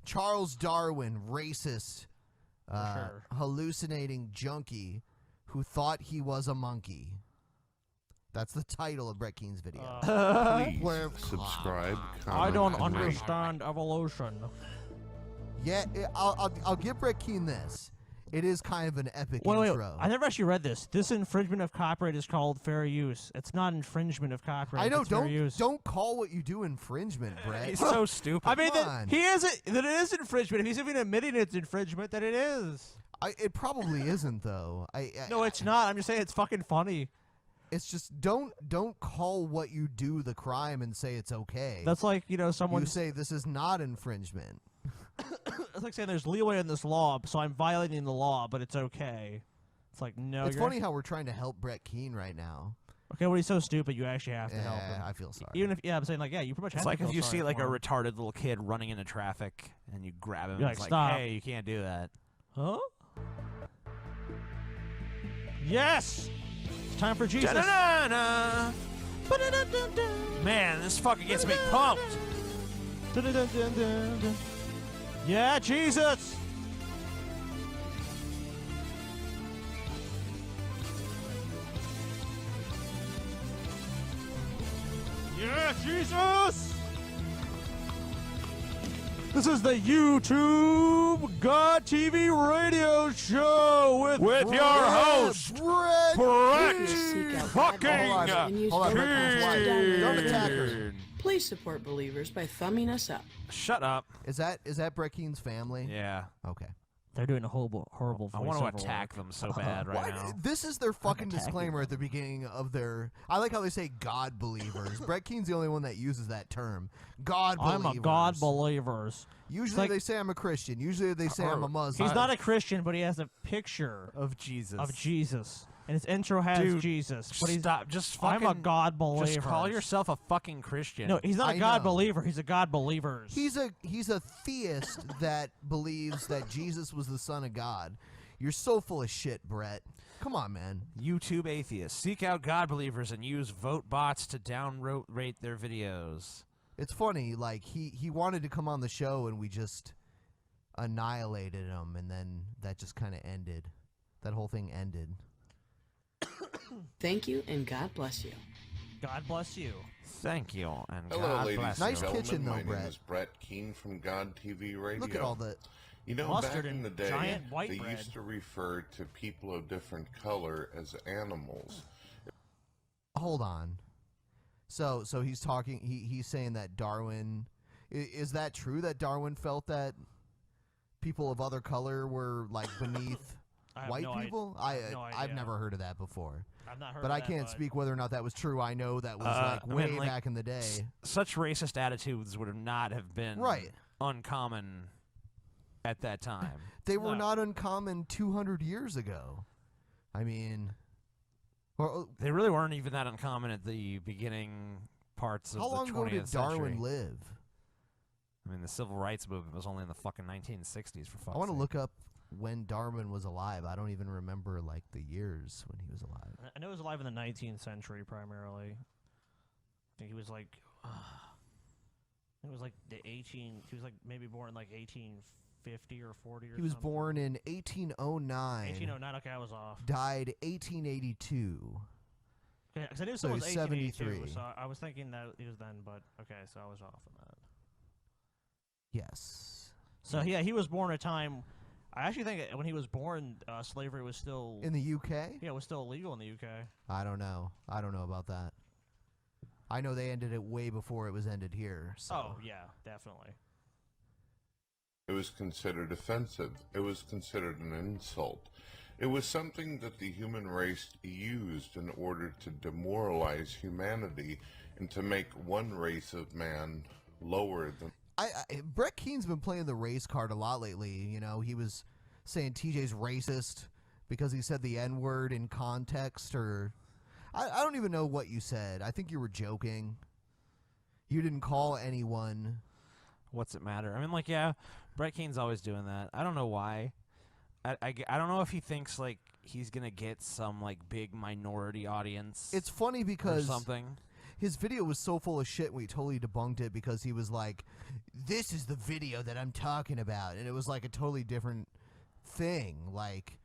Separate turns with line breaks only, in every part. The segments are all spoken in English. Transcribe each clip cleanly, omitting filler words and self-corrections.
Charles Darwin, racist,
sure.
hallucinating junkie who thought he was a monkey. That's the title of Brett Keane's video.
Please subscribe, comment,
I don't
and rate.
understand evolution.
Yeah, I'll give Brett Keane this. It is kind of an epic
Wait,
intro.
I never actually read this. This infringement of copyright is called fair use. It's not infringement of copyright.
I know.
It's fair use.
Don't call what you do infringement, Brett.
He's so stupid.
I mean, that it is infringement. If he's even admitting it's infringement, then it is.
It probably isn't though.
No, it's not. I'm just saying it's fucking funny.
It's just don't call what you do the crime and say it's okay.
That's like, someone...
You say this is not infringement.
It's like saying there's leeway in this law, so I'm violating the law, but it's okay. It's like, no.
It's funny how we're trying to help Brett Keane right now.
Okay, well, he's so stupid, you actually have to help him.
I feel sorry.
Even if, I'm saying, you pretty much have
It's
to
like
feel
if you
sorry
see like a
for him.
retarded little kid running into traffic and you grab him
You're
and it's
like,
like,
stop.
hey, you can't do that.
Huh? Yes! It's time for Jesus.
Da-da-da-da. Man, this fucking gets me pumped.
Yeah, Jesus! Yeah, Jesus! This is the YouTube God TV radio show with
your host, Brett fucking
Don't attack her.
Please support believers by thumbing us up.
Shut up.
Is that Brett Keane's family?
Yeah.
Okay.
They're doing a horrible
I want to attack them so bad right now.
This is their fucking disclaimer at the beginning of their... I like how they say God believers. Brett Keane's the only one that uses that term. God believers.
I'm a God believers.
Usually they say I'm a Christian. Usually they say I'm a Muslim.
He's not a Christian, but he has a picture
of Jesus.
And his intro has
Dude,
Jesus. But
stop. Just fucking...
I'm a God believer.
Just call yourself a fucking Christian.
No, he's not a God believer. He's a God believers.
He's a theist that believes that Jesus was the Son of God. You're so full of shit, Brett. Come on, man.
YouTube atheists. Seek out God believers and use vote bots to downrate their videos.
It's funny, like, he wanted to come on the show and we just annihilated him, and then that just kind of ended. That whole thing ended.
Thank you, and God bless you.
God bless you.
Thank you, and
Hello,
God
ladies
bless
and
Nice
gentlemen.
kitchen, though,
My
Brett.
name is Brett Keane from God TV Radio.
Look at all the...
You know,
mustard
back in
and
the day,
giant white
they
bread.
used to refer to people of different color as animals.
Hold on. So he's talking... He's saying that Darwin... Is that true that Darwin felt that people of other color were, like, beneath... White people? I've never heard of that before.
I've not heard
but
of
I
that,
can't speak whether or not that was true. I know that was like way back in the day.
Such racist attitudes would not have been uncommon at that time.
They were not uncommon 200 years ago. I mean...
they really weren't even that uncommon at the beginning parts of the 20th century.
How long ago did Darwin live?
I mean, the civil rights movement was only in the fucking 1960s, for fuck's sake.
I want to look up when Darwin was alive. I don't even remember, like, the years when he was alive.
I know he was alive in the 19th century, primarily. I think he was, like... it was, like, the 18... He was, like, maybe born in, like, 1850 or 40 or something.
He was born in 1809.
1809, okay, I was off.
Died 1882.
Okay, because I knew
So
someone was
he's
1882,
73.
so I was thinking that he was then, but, okay, so I was off on that.
Yes.
So, yeah, he was born at a time... I actually think when he was born, slavery was still...
In the UK?
Yeah, it was still illegal in the UK.
I don't know. I don't know about that. I know they ended it way before it was ended here. So.
Oh, yeah, definitely.
It was considered offensive. It was considered an insult. It was something that the human race used in order to demoralize humanity and to make one race of man lower than...
Brett Keane's been playing the race card a lot lately. You know, he was saying TJ's racist because he said the N-word in context, or... I don't even know what you said. I think you were joking. You didn't call anyone.
What's it matter? I mean, like, yeah, Brett Keane's always doing that. I don't know why. I don't know if he thinks, like, he's going to get some, like, big minority audience.
It's funny because...
Or something.
his video was so full of shit. We totally debunked it because he was like, "This is the video that I'm talking about," and it was like a totally different thing. Like,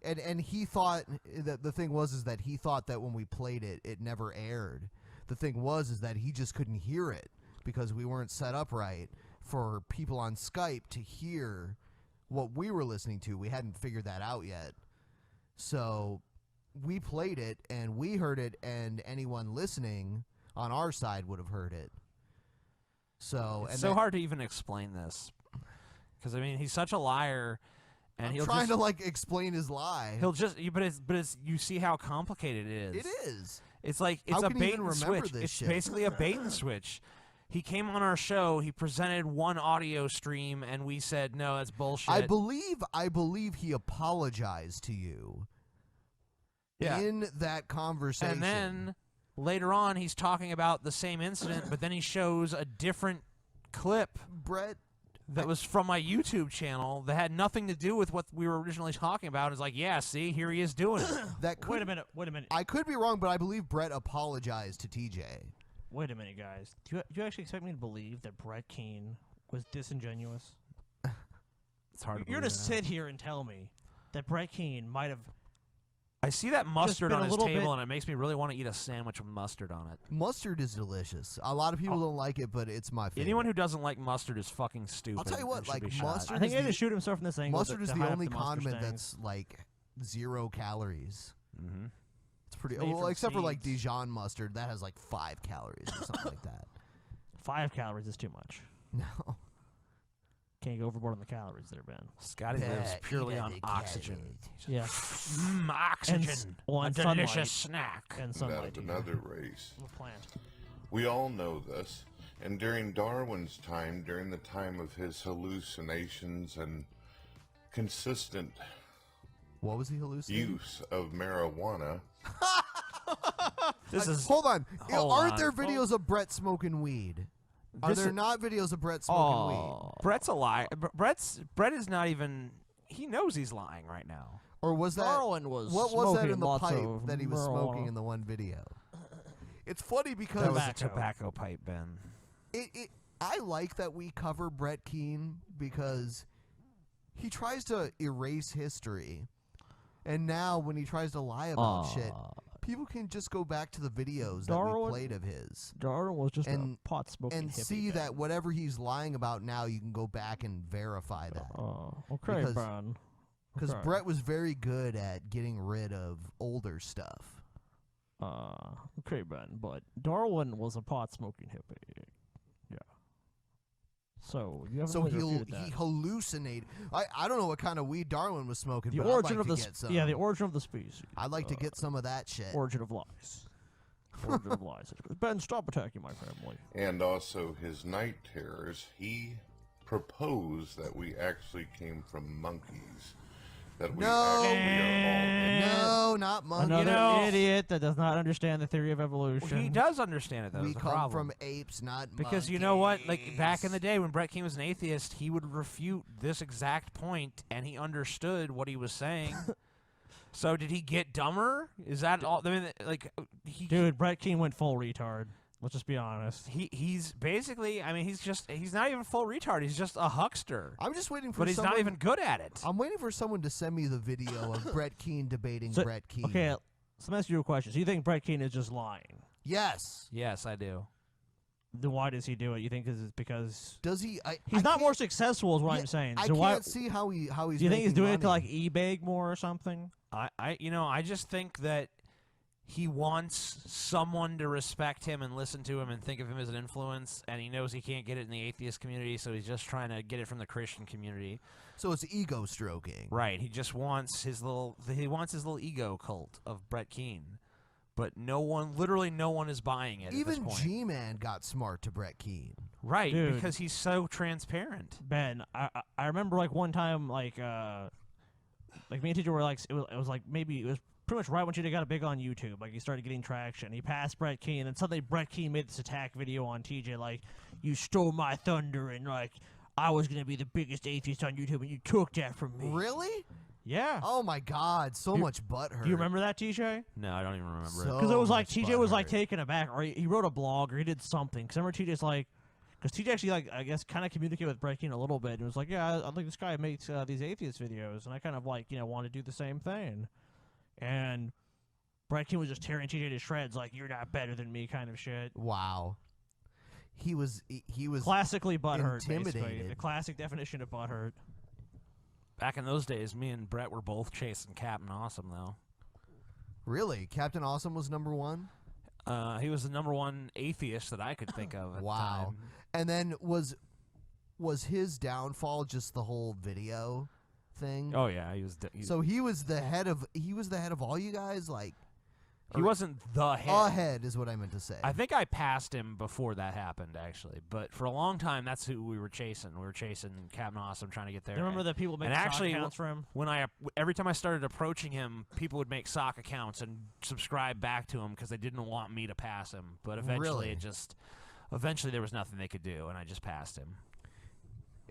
and he thought that the thing was is that he thought that when we played it, it never aired. The thing was is that he just couldn't hear it because we weren't set up right for people on Skype to hear what we were listening to. We hadn't figured that out yet. So we played it, and we heard it, and anyone listening on our side would have heard it. So
It's so hard to even explain this. Because, I mean, he's such a liar. And
I'm
he'll
trying
just,
to, like, explain his lie.
He'll just, but it's, you see how complicated it is.
It is.
It's like,
How
it's a
can you
bait
even
and
remember
switch.
this
It's
shit?
basically a bait and switch. He came on our show, he presented one audio stream, and we said, no, that's bullshit.
I believe he apologized to you in that conversation.
And then later on, he's talking about the same incident, but then he shows a different clip
Brett,
that was from my YouTube channel that had nothing to do with what we were originally talking about. It's like, yeah, see, here he is doing it.
that could,
Wait a minute.
I could be wrong, but I believe Brett apologized to TJ.
Wait a minute, guys. Do you actually expect me to believe that Brett Keane was disingenuous?
It's hard to
You're
believe
to
that.
sit here and tell me that Brett Keane might have.
I see that mustard
been
on
a
his
little
table,
bit-
and it makes me really want to eat a sandwich with mustard on it.
Mustard is delicious. A lot of people don't like it, but it's my favorite.
Anyone who doesn't like mustard is fucking stupid.
I'll tell you what,
and should
like,
be shot.
mustard
I think
is
he had
the-
to shoot himself in this angle.
Mustard is
to
the
hide up
only
the mustard
condiment
stains.
that's like 0 calories.
Mm-hmm.
It's pretty.
It's made
Well,
from
except for like
seeds.
Dijon mustard, that has like 5 calories or something like that.
5 calories is too much.
No.
Can't go overboard on the calories there, Ben.
Scotty lives purely on oxygen.
Yeah.
Oxygen.
Well,
a
and
delicious
sunlight.
snack.
And
That
sunlight.
of another race.
A plant.
We all know this, and during Darwin's time, during the time of his hallucinations and consistent
What was he hallucinating?
use of marijuana,
This is.
Hold on.
Hold
Aren't
on.
there videos of Brett smoking weed? Are
This
there
is-
not videos of Brett smoking weed?
Oh, Brett's a liar. Brett is not even. He knows he's lying right now.
Or was that
Darwin was
what was that
smoking
in the
lots
pipe
of
that he was smoking
marijuana.
in the one video? It's funny because
That was a
Tobacco.
tobacco pipe, Ben.
I like that we cover Brett Keane because he tries to erase history, and now when he tries to lie about shit, people can just go back to the videos that we
Darwin-
played of his
Darwin was just
And-
a pot smoking
and
hippie.
see
Ben.
that whatever he's lying about now, you can go back and verify that.
Okay,
Because-
Ben.
Because
Okay.
Brett was very good at getting rid of older stuff.
Okay, Ben, but Darwin was a pot smoking hippie. Yeah. So you haven't
So
really refuted that.
he hallucinated. I don't know what kind of weed Darwin was smoking,
the
but
origin
I'd like
of
to
the
get some.
the origin of the species.
I'd like to get some of that shit.
Origin of lies. Origin of lies. Ben, stop attacking my family.
and also his night terrors, he proposed that we actually came from monkeys. That we
No.
actually are all
No, not monkey.
Another
know-
idiot that does not understand the theory of evolution.
He does understand it, though.
We
is the
come
problem.
from apes, not
Because you know what? Like, back in the day when Brett Keane was an atheist, he would refute this exact point, and he understood what he was saying. So did he get dumber? Is that all? I mean, like,
Dude, Brett Keane went full retard. Let's just be honest.
he's basically, I mean, he's not even full retard. He's just a huckster.
I'm just waiting for
But he's
someone,
not even good at it.
I'm waiting for someone to send me the video of Brett Keane debating
So-
Brett Keane.
Okay, so let me ask you a question. So you think Brett Keane is just lying?
Yes.
Yes, I do.
Then why does he do it? You think it's because
Does he?
he's
I
not more
can't-
successful, is what
Yeah,
I'm saying.
I
So why?
can't see how he's.
Do you think he's
making
doing it to like
money.
eBay more or something?
I just think that he wants someone to respect him and listen to him and think of him as an influence, and he knows he can't get it in the atheist community, so he's just trying to get it from the Christian community.
So it's ego stroking.
Right. He just wants his little ego cult of Brett Keane. But literally no one is buying it at this
Even
point.
G-Man got smart to Brett Keane.
Right,
Dude.
because he's so transparent.
Ben, I remember like one time like me and teacher were like it was like maybe it was pretty much right when she got big on YouTube. Like he started getting traction. He passed Brett Keane, and suddenly Brett Keane made this attack video on TJ like, "You stole my thunder," and like I was gonna be the biggest atheist on YouTube, and you took that from me.
Really?
Yeah.
Oh my God, so much butthurt.
Do you remember that, TJ?
No, I don't even remember
So
it.
Because it was like
much
TJ was like
butthurt.
taken aback, or he wrote a blog, or he did something. Because I remember TJ's like, because TJ actually like I guess kind of communicated with Brett Keane a little bit, and was like, yeah, I think this guy makes these atheist videos, and I kind of like want to do the same thing. And Brett Keane was just tearing TJ to shreds, like you're not better than me, kind of shit.
Wow. He was
Classically butthurt, basically.
intimidated.
The classic definition of butthurt.
Back in those days, me and Brett were both chasing Captain Awesome, though.
Really? Captain Awesome was number one?
He was the #1 atheist that I could think of at the
Wow.
time.
And then was his downfall just the whole video thing?
Oh yeah, he was.
So he was the head of all you guys, like
he wasn't the head.
ahead is what I meant to say.
I think I passed him before that happened, actually. But for a long time, that's who we were chasing. We were chasing Captain Awesome, trying to get there.
You remember the people making
and actually,
sock accounts for him?
when every time I started approaching him, people would make sock accounts and subscribe back to him because they didn't want me to pass him. But eventually,
Really?
eventually there was nothing they could do, and I just passed him.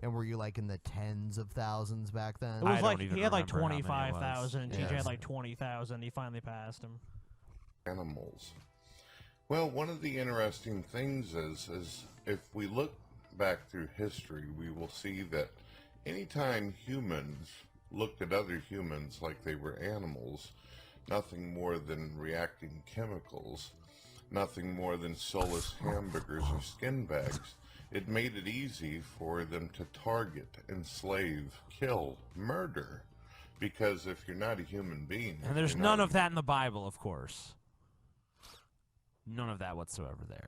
And were you like in the tens of thousands back then?
It was
I
like
don't even
he had like
remember how many it was.
25,000, and TJ
Yeah.
had like 20,000. He finally passed him.
Animals. Well, one of the interesting things is if we look back through history, we will see that anytime humans looked at other humans like they were animals, nothing more than reacting chemicals, nothing more than soulless hamburgers or skin bags, it made it easy for them to target, enslave, kill, murder. Because if you're not a human being...
And there's none of that in the Bible, of course. None of that whatsoever there.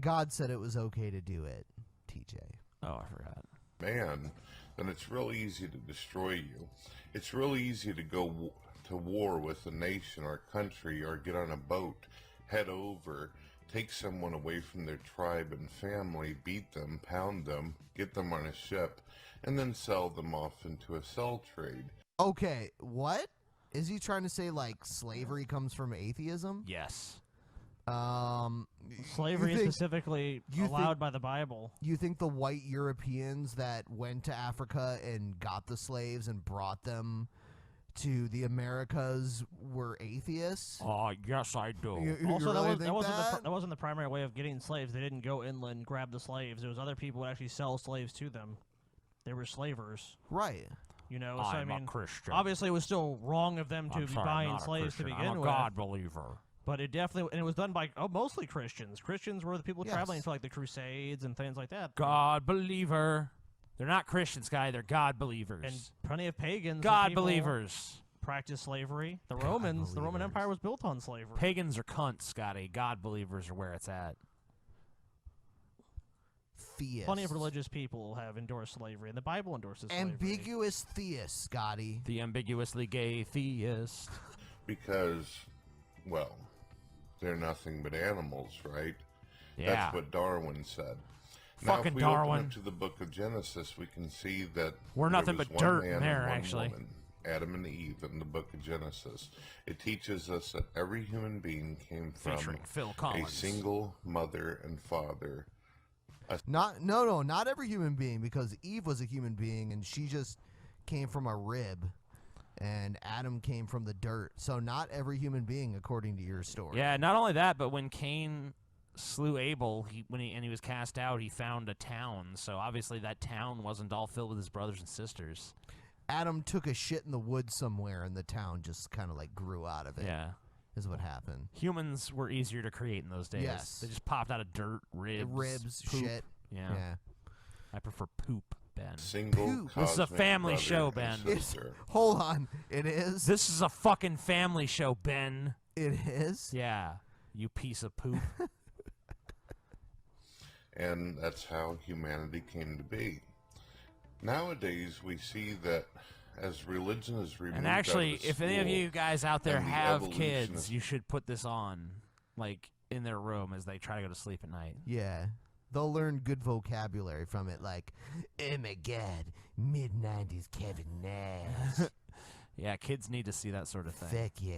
God said it was okay to do it, TJ.
Oh, I forgot.
man, then it's real easy to destroy you. It's real easy to go to war with a nation or country, or get on a boat, head over, take someone away from their tribe and family, beat them, pound them, get them on a ship, and then sell them off into a sell trade.
Okay, what? Is he trying to say like slavery comes from atheism?
Yes.
Slavery is
think-
specifically
you think-
allowed by the Bible.
You think the white Europeans that went to Africa and got the slaves and brought them to the Americas were atheists?
Oh, yes, I do.
You
Also,
really
that
think
wasn't the primary way of getting slaves. They didn't go inland, grab the slaves. It was other people would actually sell slaves to them. They were slavers.
Right.
You know, so
I'm
I mean,
a Christian.
obviously it was still wrong of them to
I'm
be
sorry, I'm
buying
not a
slaves to
Christian.
begin
I'm a
with.
God believer.
But it definitely, and it was done by mostly Christians. Christians were the people
Yes.
traveling for like the Crusades and things like that.
God believer. They're not Christians, guy. They're God believers.
And plenty of pagans. and
God
people
believers.
practiced slavery. The
God
Romans, the Roman
believers.
Empire was built on slavery.
Pagans are cunts, Scotty. God believers are where it's at.
Theists.
Plenty of religious people have endorsed slavery, and the Bible endorses slavery.
Ambiguous theists, Scotty.
The ambiguously gay theist.
Because, well, they're nothing but animals, right?
Yeah.
That's what Darwin said. Now,
Fucking
if we
Darwin.
open up to the book of Genesis, we can see that
We're
there
nothing
was
but
one
dirt
man
in
and
there,
one
actually.
woman, Adam and Eve, in the book of Genesis. It teaches us that every human being came from
Featuring Phil
a
Collins.
single mother and father.
Not every human being, because Eve was a human being and she just came from a rib, and Adam came from the dirt. So not every human being, according to your story.
Yeah, not only that, but when Cain slew Abel, he was cast out, he found a town. So obviously that town wasn't all filled with his brothers and sisters.
Adam took a shit in the woods somewhere, and the town just kind of like grew out of it.
Yeah.
Is what happened.
Humans were easier to create in those days.
Yes.
They just popped out of dirt, ribs, poop.
shit.
Yeah.
Yeah.
I prefer poop, Ben.
Single
Poop.
This is a
cosmic
family
brother
show,
and
Ben.
It's,
sister.
hold on. It is.
This is a fucking family show, Ben.
It is.
Yeah. You piece of poop.
And that's how humanity came to be. Nowadays, we see that as religion is removed
And
out
actually,
of the
if any of
school,
you guys out there
and the
have
evolutionist-
kids, you should put this on, like, in their room as they try to go to sleep at night.
Yeah. They'll learn good vocabulary from it, like, oh my god, mid-90s Kevin Nash.
Yeah, kids need to see that sort of thing.
Fuck yeah.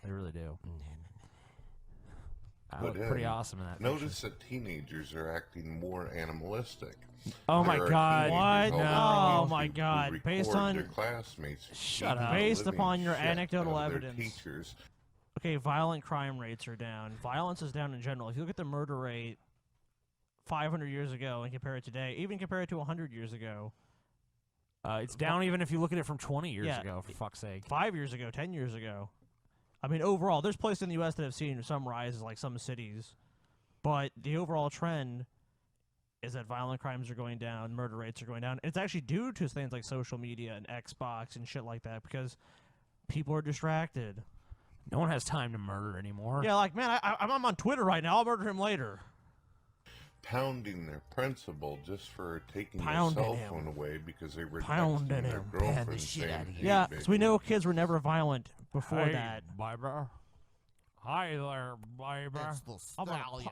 They really do. I look pretty awesome in that
Notice that teenagers are acting more animalistic.
Oh my
There are
God!
teenagers
What?
all over
Oh my
YouTube who
God. Based
record
on-
their classmates
Shut
beating
up.
the
Based
living
upon your
shit
anecdotal
out of their
evidence.
teachers.
Okay, violent crime rates are down. Violence is down in general. If you look at the murder rate 500 years ago and compare it today, even compare it to 100 years ago,
It's down even if you look at it from 20 years
Yeah.
ago, for fuck's sake.
5 years ago, 10 years ago. I mean, overall, there's places in the U.S. that have seen some rises, like some cities. But the overall trend is that violent crimes are going down, murder rates are going down. It's actually due to things like social media and Xbox and shit like that because people are distracted.
No one has time to murder anymore.
Yeah, like, man, I'm on Twitter right now. I'll murder him later.
Pounding their principal just for taking
Pounding
their cell
him.
phone away because they were
Pounding
texting their
him.
Pound the
girlfriend
shit
saying,
out of you.
"Hey,
Yeah,
baby."
so we know kids were never violent before that.
Biber. Hi there, Biber.
It's the
I'm gonna
stallion.